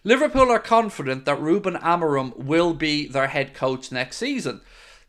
Liverpool are confident that Ruben Amorim will be their head coach next season.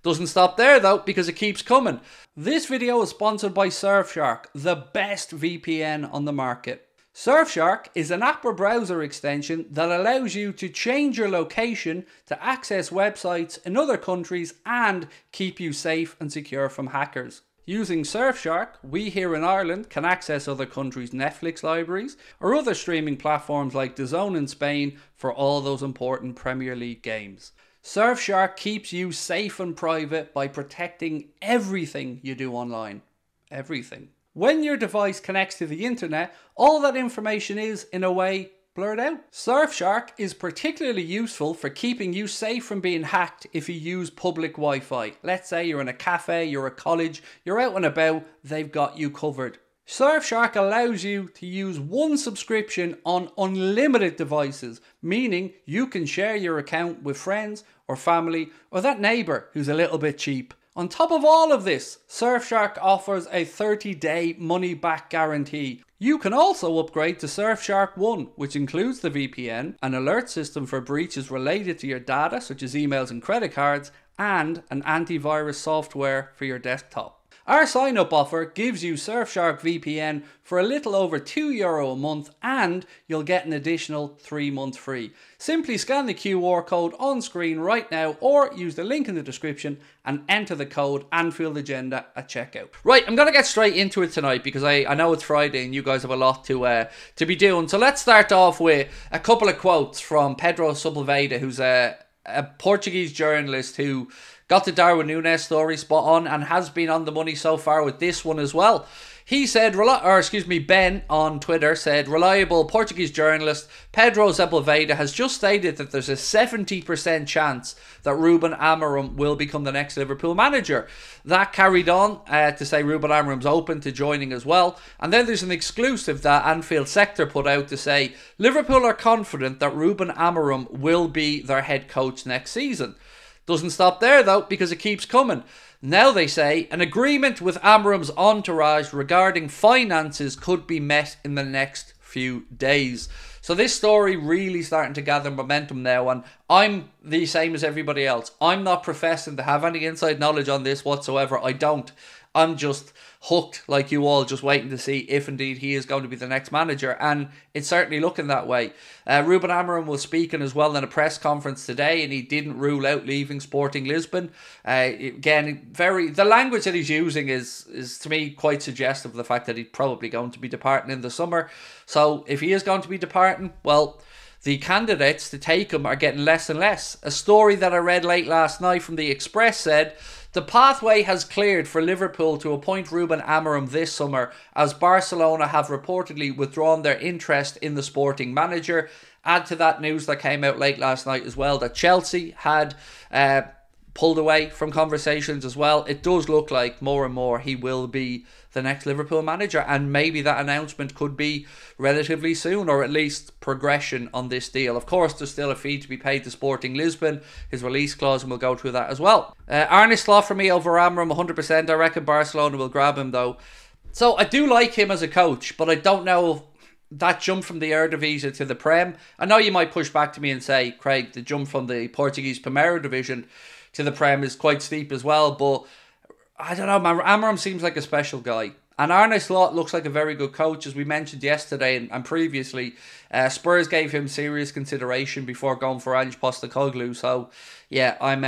Doesn't stop there though, because it keeps coming. This video is sponsored by Surfshark, the best VPN on the market. Surfshark is an app or browser extension that allows you to change your location to access websites in other countries and keep you safe and secure from hackers. Using Surfshark, we here in Ireland can access other countries' Netflix libraries or other streaming platforms like DAZN in Spain for all those important Premier League games. Surfshark keeps you safe and private by protecting everything you do online. Everything. When your device connects to the internet, all that information is, in a way, blurred out. Surfshark is particularly useful for keeping you safe from being hacked if you use public Wi-Fi. Let's say you're in a cafe, you're at college, you're out and about, they've got you covered. Surfshark allows you to use one subscription on unlimited devices, meaning you can share your account with friends or family or that neighbour who's a little bit cheap. On top of all of this, Surfshark offers a 30-day money-back guarantee. You can also upgrade to Surfshark One, which includes the VPN, an alert system for breaches related to your data, such as emails and credit cards, and an antivirus software for your desktop. Our sign-up offer gives you Surfshark VPN for a little over €2 a month, and you'll get an additional 3 months free. Simply scan the QR code on screen right now or use the link in the description and enter the code Anfield Agenda at checkout. Right, I'm going to get straight into it tonight because I know it's Friday and you guys have a lot to be doing. So let's start off with a couple of quotes from Pedro Sepulveda, who's a Portuguese journalist who got the Darwin Núñez story spot on and has been on the money so far with this one as well. He said, Ben on Twitter said, reliable Portuguese journalist Pedro Sepulveda has just stated that there's a 70% chance that Ruben Amorim will become the next Liverpool manager. That carried on to say Ruben Amorim's open to joining as well. And then there's an exclusive that Anfield Sector put out to say, Liverpool are confident that Ruben Amorim will be their head coach next season. Doesn't stop there though, because it keeps coming. Now they say an agreement with Amorim's entourage regarding finances could be met in the next few days. So this story really starting to gather momentum now, and I'm the same as everybody else. I'm not professing to have any inside knowledge on this whatsoever. I don't. I'm just hooked like you all, just waiting to see if indeed he is going to be the next manager, and it's certainly looking that way. Ruben Amorim was speaking as well in a press conference today, and he didn't rule out leaving Sporting Lisbon. Again, the language that he's using is to me quite suggestive of the fact that he's probably going to be departing in the summer. So if he is going to be departing, well, the candidates to take him are getting less and less. A story that I read late last night from the Express said, the pathway has cleared for Liverpool to appoint Ruben Amorim this summer, as Barcelona have reportedly withdrawn their interest in the Sporting manager. Add to that news that came out late last night as well that Chelsea had pulled away from conversations as well. It does look like more and more he will be the next Liverpool manager, and maybe that announcement could be relatively soon, or at least progression on this deal. Of course, there's still a fee to be paid to Sporting Lisbon, his release clause, and we'll go through that as well. Arne Slot for me over Amorim, 100%. I reckon Barcelona will grab him though. So I do like him as a coach, but I don't know that jump from the Eredivisie to the Prem. I know you might push back to me and say, Craig, the jump from the Portuguese Primeira Division to the Prem is quite steep as well, but I don't know, man. Amorim seems like a special guy. And Arne Slot looks like a very good coach, as we mentioned yesterday and previously. Spurs gave him serious consideration before going for Ange Postecoglou. So, yeah, I'm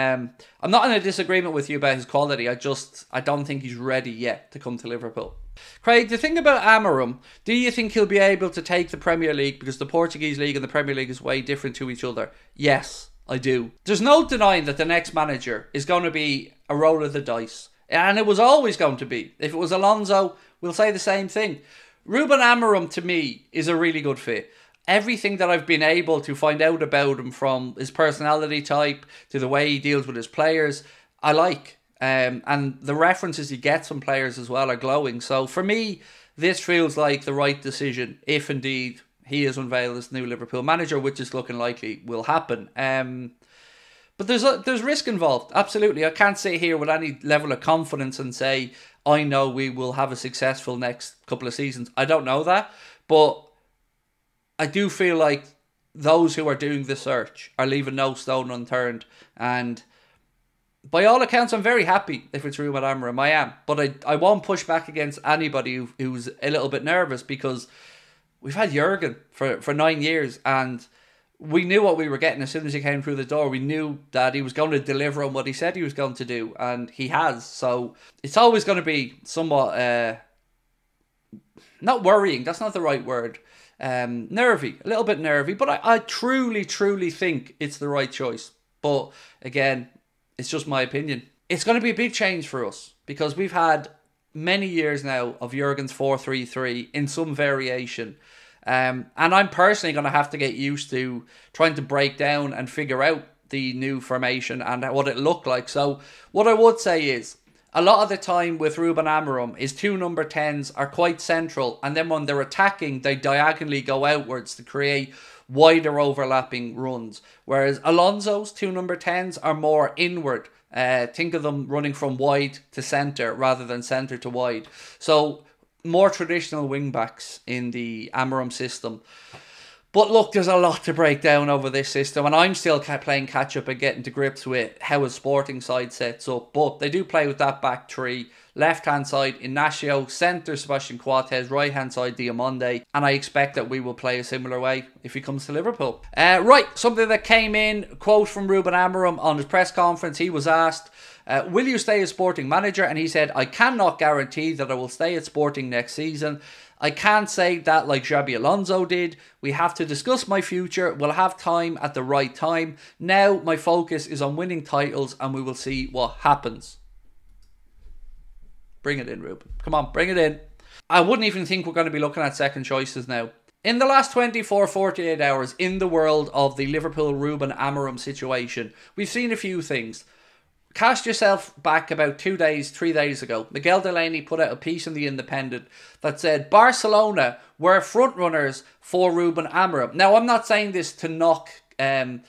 not in a disagreement with you about his quality. I don't think he's ready yet to come to Liverpool. Craig, the thing about Amorim, do you think he'll be able to take the Premier League? Because the Portuguese League and the Premier League is way different to each other. Yes, I do. There's no denying that the next manager is going to be a roll of the dice. And it was always going to be. If it was Alonso, we'll say the same thing. Ruben Amorim, to me, is a really good fit. Everything that I've been able to find out about him, from his personality type to the way he deals with his players, I like. And the references he gets from players as well are glowing. So for me, this feels like the right decision, if indeed he is unveiled as the new Liverpool manager, which is looking likely will happen. But there's risk involved, absolutely. I can't sit here with any level of confidence and say, I know we will have a successful next couple of seasons. I don't know that, but I do feel like those who are doing the search are leaving no stone unturned. And by all accounts, I'm very happy if it's Ruben Amorim. I am. But I won't push back against anybody who's a little bit nervous, because we've had Jurgen for 9 years, and we knew what we were getting as soon as he came through the door. We knew that he was going to deliver on what he said he was going to do, and he has. So it's always going to be somewhat, not worrying, that's not the right word, nervy, a little bit nervy, but I truly, truly think it's the right choice. But again, it's just my opinion. It's going to be a big change for us, because we've had many years now of Jurgen's 4-3-3 in some variation. And I'm personally going to have to get used to trying to break down and figure out the new formation and what it looked like. So what I would say is, a lot of the time with Ruben Amorim, his two number 10s are quite central, and then when they're attacking, they diagonally go outwards to create wider overlapping runs. Whereas Alonso's two number 10s are more inward. Think of them running from wide to centre rather than centre to wide. So more traditional wing backs in the Amorim system. But look, there's a lot to break down over this system, and I'm still playing catch up and getting to grips with how a Sporting side sets up. But they do play with that back three. Left hand side Ignacio, centre Sebastian Coates, right hand side Diamonde, and I expect that we will play a similar way if he comes to Liverpool. Right, something that came in, quote from Ruben Amorim on his press conference. He was asked, will you stay as Sporting manager? And he said, I cannot guarantee that I will stay at Sporting next season. I can't say that like Xabi Alonso did. We have to discuss my future. We'll have time at the right time. Now my focus is on winning titles, and we will see what happens. Bring it in, Ruben. Come on, bring it in. I wouldn't even think we're going to be looking at second choices now. In the last 48 hours, in the world of the Liverpool Ruben Amorim situation, we've seen a few things. Cast yourself back about 3 days ago. Miguel Delaney put out a piece in the Independent that said Barcelona were frontrunners for Ruben Amorim. Now, I'm not saying this to knock him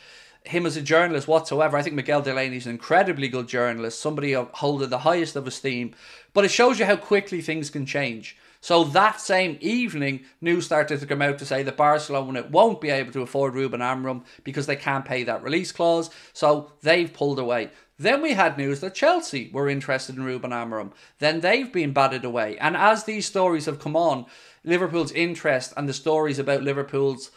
as a journalist whatsoever. I think Miguel Delaney is an incredibly good journalist, somebody holding the highest of esteem. But it shows you how quickly things can change. So that same evening, news started to come out to say that Barcelona won't be able to afford Ruben Amorim because they can't pay that release clause. So they've pulled away. Then we had news that Chelsea were interested in Ruben Amorim. Then they've been batted away. And as these stories have come on, Liverpool's interest and the stories about Liverpool's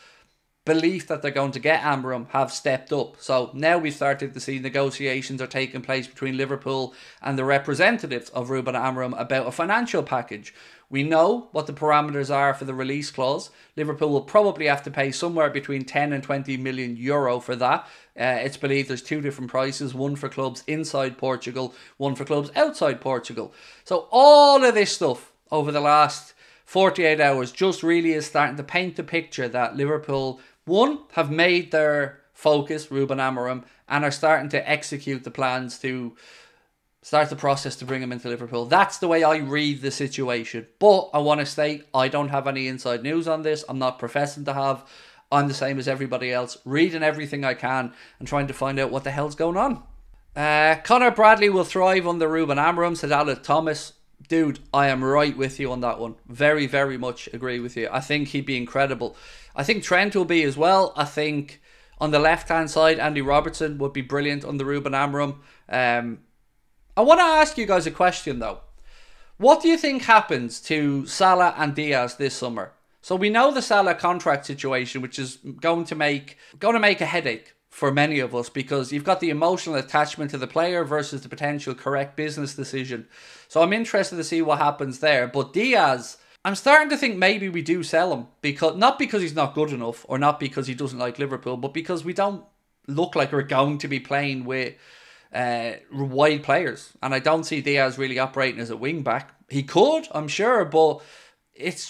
belief that they're going to get Amorim have stepped up. So now we've started to see negotiations are taking place between Liverpool and the representatives of Ruben Amorim about a financial package. We know what the parameters are for the release clause. Liverpool will probably have to pay somewhere between 10 and 20 million euro for that. It's believed there's two different prices, one for clubs inside Portugal, one for clubs outside Portugal. So all of this stuff over the last 48 hours just really is starting to paint the picture that Liverpool, one, have made their focus Ruben Amorim and are starting to execute the plans to start the process to bring him into Liverpool. That's the way I read the situation. But I want to state, I don't have any inside news on this. I'm not professing to have. I'm the same as everybody else, reading everything I can and trying to find out what the hell's going on. Connor Bradley will thrive under Ruben Amorim, said Alec Thomas. Dude, I am right with you on that one. Very, very much agree with you. I think he'd be incredible. I think Trent will be as well. I think on the left-hand side, Andy Robertson would be brilliant under Ruben Amorim. I want to ask you guys a question though. What do you think happens to Salah and Diaz this summer? So we know the Salah contract situation, which is going to make a headache for many of us, because you've got the emotional attachment to the player versus the potential correct business decision. So I'm interested to see what happens there. But Diaz, I'm starting to think maybe we do sell him, because not because he's not good enough or not because he doesn't like Liverpool, but because we don't look like we're going to be playing with wide players. And I don't see Diaz really operating as a wing back. He could, I'm sure, but it's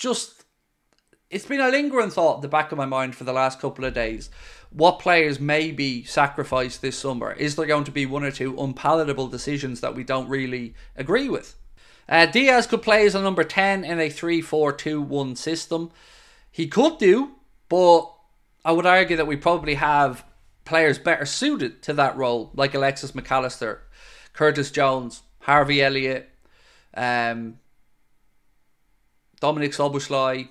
been a lingering thought in the back of my mind for the last couple of days. What players may be sacrificed this summer? Is there going to be one or two unpalatable decisions that we don't really agree with? Diaz could play as a number 10 in a 3-4-2-1 system. He could do, but I would argue that we probably have players better suited to that role, like Alexis McAllister, Curtis Jones, Harvey Elliott, Dominic Szoboszlai.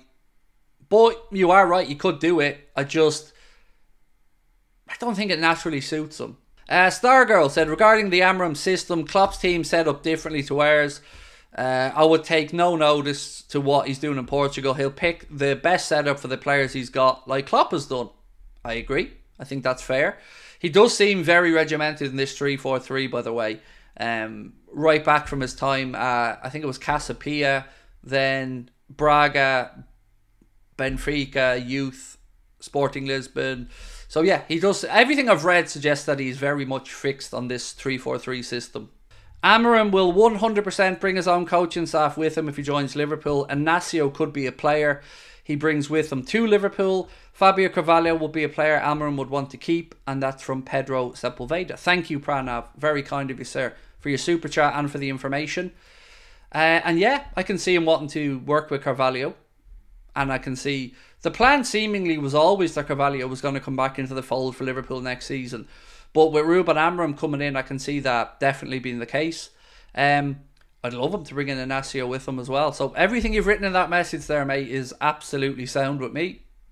But you are right, you could do it. don't think it naturally suits him. Stargirl said, regarding the Amorim system, Klopp's team set up differently to ours. I would take no notice to what he's doing in Portugal. He'll pick the best setup for the players he's got, like Klopp has done. I agree. I think that's fair. He does seem very regimented in this 3-4-3, by the way. Right back from his time, I think it was Casapia, then Braga, Benfica, Youth, Sporting Lisbon. So yeah, he does. Everything I've read suggests that he's very much fixed on this 3-4-3 system. Amorim will 100% bring his own coaching staff with him if he joins Liverpool. Inacio could be a player he brings with him to Liverpool. Fabio Carvalho will be a player Amorim would want to keep, and that's from Pedro Sepulveda. Thank you, Pranav. Very kind of you, sir, for your super chat and for the information. And yeah, I can see him wanting to work with Carvalho. And I can see the plan seemingly was always that Carvalho was going to come back into the fold for Liverpool next season. But with Ruben Amorim coming in, I can see that definitely being the case. I'd love him to bring in Inacio with him as well. So everything you've written in that message there, mate, is absolutely sound with me.